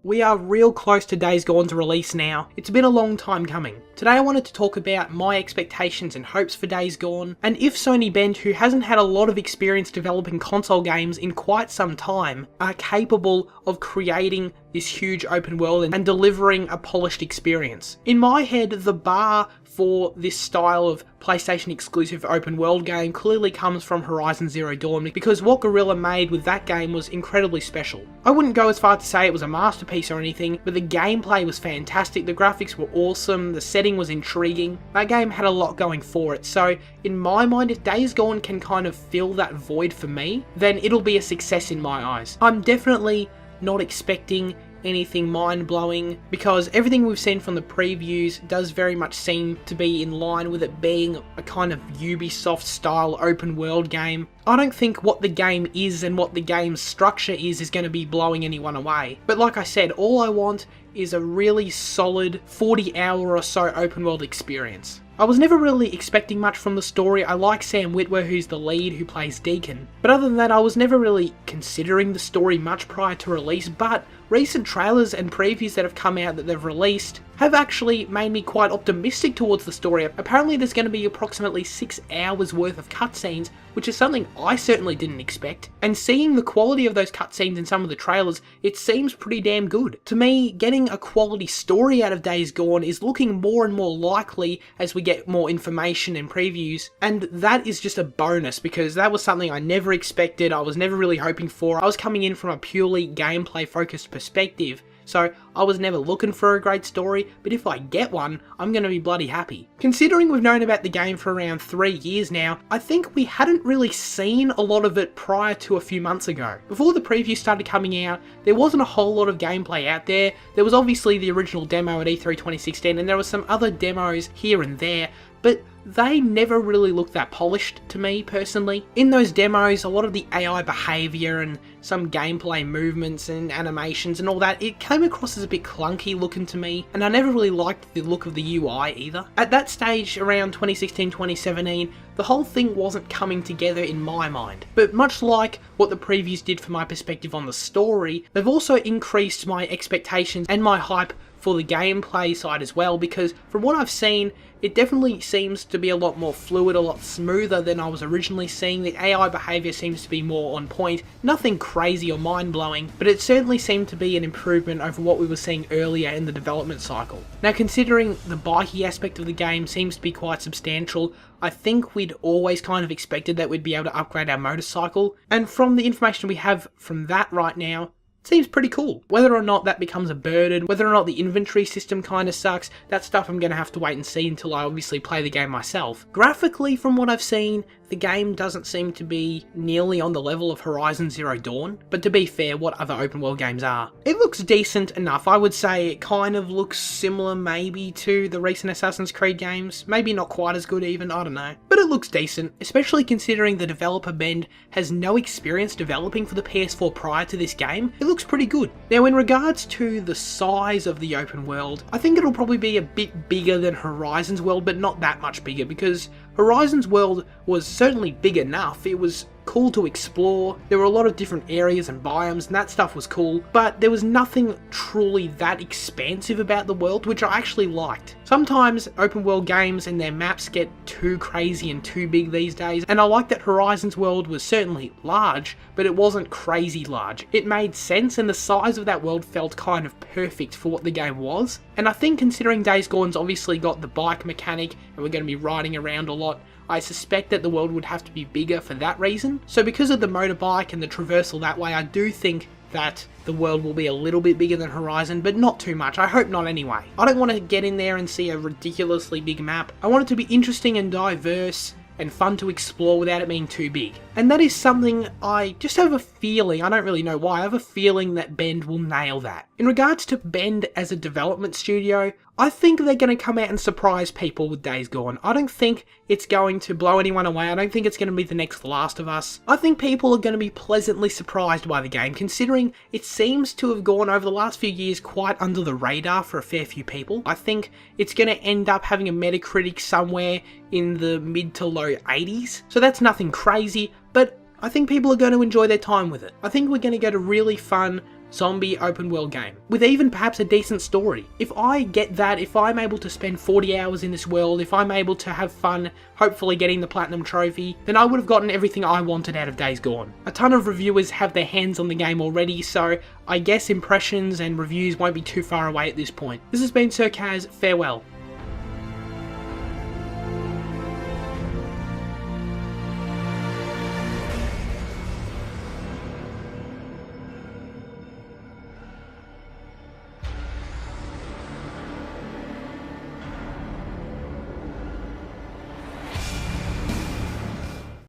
We are real close to Days Gone's release now. It's been a long time coming. Today I wanted to talk about my expectations and hopes for Days Gone, and if Sony Bend, who hasn't had a lot of experience developing console games in quite some time, are capable of creating this huge open world and delivering a polished experience. In my head, the bar for this style of PlayStation exclusive open world game clearly comes from Horizon Zero Dawn, because what Guerrilla made with that game was incredibly special. I wouldn't go as far to say it was a masterpiece or anything, but the gameplay was fantastic, the graphics were awesome, the setting was intriguing. That game had a lot going for it, so in my mind, if Days Gone can kind of fill that void for me, then it'll be a success in my eyes. I'm definitely not expecting anything mind-blowing, because everything we've seen from the previews does very much seem to be in line with it being a kind of Ubisoft style open world game. I don't think what the game is and what the game's structure is going to be blowing anyone away. But like I said, all I want is a really solid 40-hour or so open world experience. I was never really expecting much from the story. I like Sam Witwer, who's the lead, who plays Deacon. But other than that, I was never really considering the story much prior to release, but recent trailers and previews that have come out that they've released have actually made me quite optimistic towards the story. Apparently there's going to be approximately 6 hours worth of cutscenes, which is something I certainly didn't expect. And seeing the quality of those cutscenes in some of the trailers, it seems pretty damn good. To me, getting a quality story out of Days Gone is looking more and more likely as we get more information and previews, and that is just a bonus, because that was something I never expected, I was never really hoping for. I was coming in from a purely gameplay focused perspective, so I was never looking for a great story, but if I get one, I'm going to be bloody happy. Considering we've known about the game for around 3 years now, I think we hadn't really seen a lot of it prior to a few months ago. Before the preview started coming out, there wasn't a whole lot of gameplay out there. There was obviously the original demo at E3 2016, and there were some other demos here and there, but they never really looked that polished to me personally. In those demos, a lot of the AI behaviour and some gameplay movements and animations and all that, it came across as a bit clunky looking to me, and I never really liked the look of the UI either. At that stage, around 2016-2017, the whole thing wasn't coming together in my mind. But much like what the previews did for my perspective on the story, they've also increased my expectations and my hype for the gameplay side as well, because from what I've seen, it definitely seems to be a lot more fluid, a lot smoother than I was originally seeing. The AI behaviour seems to be more on point, nothing crazy or mind-blowing, but it certainly seemed to be an improvement over what we were seeing earlier in the development cycle. Now, considering the bikey aspect of the game seems to be quite substantial, I think we'd always kind of expected that we'd be able to upgrade our motorcycle, and from the information we have from that right now, seems pretty cool. Whether or not that becomes a burden, whether or not the inventory system kind of sucks, that stuff I'm going to have to wait and see until I obviously play the game myself. Graphically, from what I've seen, the game doesn't seem to be nearly on the level of Horizon Zero Dawn, but to be fair, what other open world games are? It looks decent enough. I would say it kind of looks similar maybe to the recent Assassin's Creed games, maybe not quite as good even, I don't know. But it looks decent, especially considering the developer Bend has no experience developing for the PS4 prior to this game. It looks pretty good. Now, in regards to the size of the open world, I think it'll probably be a bit bigger than Horizon's world, but not that much bigger, because Horizon's world was certainly big enough. It was cool to explore, there were a lot of different areas and biomes, and that stuff was cool, but there was nothing truly that expansive about the world, which I actually liked. Sometimes open world games and their maps get too crazy and too big these days, and I like that Horizon's world was certainly large, but it wasn't crazy large. It made sense, and the size of that world felt kind of perfect for what the game was. And I think considering Days Gone's obviously got the bike mechanic, and we're going to be riding around a lot, I suspect that the world would have to be bigger for that reason. So because of the motorbike and the traversal that way, I do think that the world will be a little bit bigger than Horizon, but not too much. I hope not anyway. I don't want to get in there and see a ridiculously big map. I want it to be interesting and diverse and fun to explore without it being too big. And that is something I just have a feeling, I don't really know why, I have a feeling that Bend will nail that. In regards to Bend as a development studio, I think they're going to come out and surprise people with Days Gone. I don't think it's going to blow anyone away. I don't think it's going to be the next Last of Us. I think people are going to be pleasantly surprised by the game, considering it seems to have gone over the last few years quite under the radar for a fair few people. I think it's going to end up having a Metacritic somewhere in the mid to low 80s. So that's nothing crazy, but I think people are going to enjoy their time with it. I think we're going to get a really fun zombie open world game, with even perhaps a decent story. If I get that, if I'm able to spend 40 hours in this world, if I'm able to have fun, hopefully getting the Platinum Trophy, then I would have gotten everything I wanted out of Days Gone. A ton of reviewers have their hands on the game already, so I guess impressions and reviews won't be too far away at this point. This has been Sir Kaz, farewell.